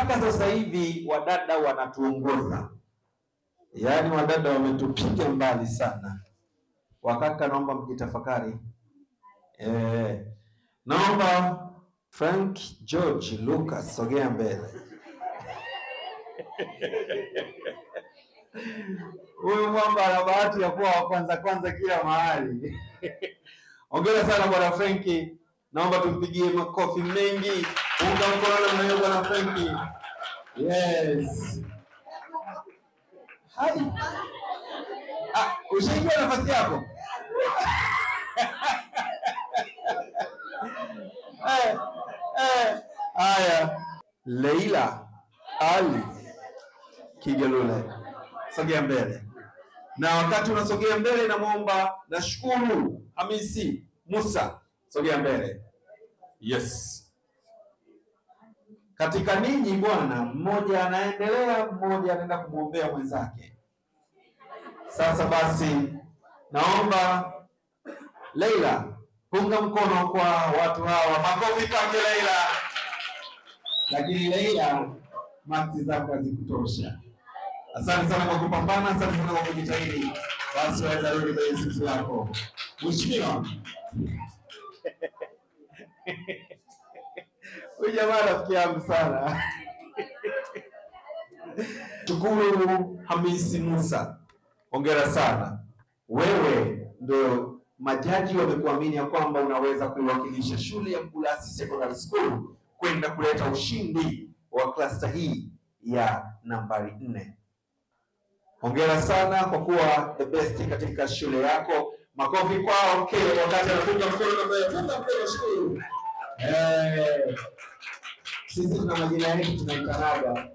mpaka sasa hivi wadada wanatuongoza. Yaani wadada wametupiga mbali sana. Wakaka, naomba mjitafakari. Naomba Frank George Lucas sogea mbele. Huyu mwamba ana bahati ya kuwa wa kwanza kila mahali. Hongera sana bwana Franki. Naomba tumpigie makofi mengi. Unga mkono na bwana Franki. Yes. Hai. Ushaingia nafasi yako? Haya. Leila Ali Kigelule, sogea mbele. Na wakati unasogea mbele, namuomba Nashukuru Hamisi Musa, sogea mbele. Yes. Katika ninyi bwana, mmoja anaendelea, mmoja anaenda kumwombea mwenzake. Sasa basi, naomba Leila, punga mkono kwa watu hawa. Makofi kwake Leila. Lakini Leila, maksi zako hazikutosha. Asante sana kwa kupambana, asante sana kwa kujitahidi. Basi waweza rudi kwenye sisi lako. Mheshimiwa. Huyu jamaa rafiki yangu sana. Shukuru Hamisi Musa, hongera sana. Wewe ndio majaji wamekuamini ya kwamba unaweza kuiwakilisha shule ya Mkulasi Secondary School kwenda kuleta ushindi wa klasta hii ya nambari 4. Hongera sana kwa kuwa the best katika shule yako. Makofi kwao kile wakati anapunga mkono mbele. Punga mkono shukuru. Sisi tuna majina yetu tunaitanaga.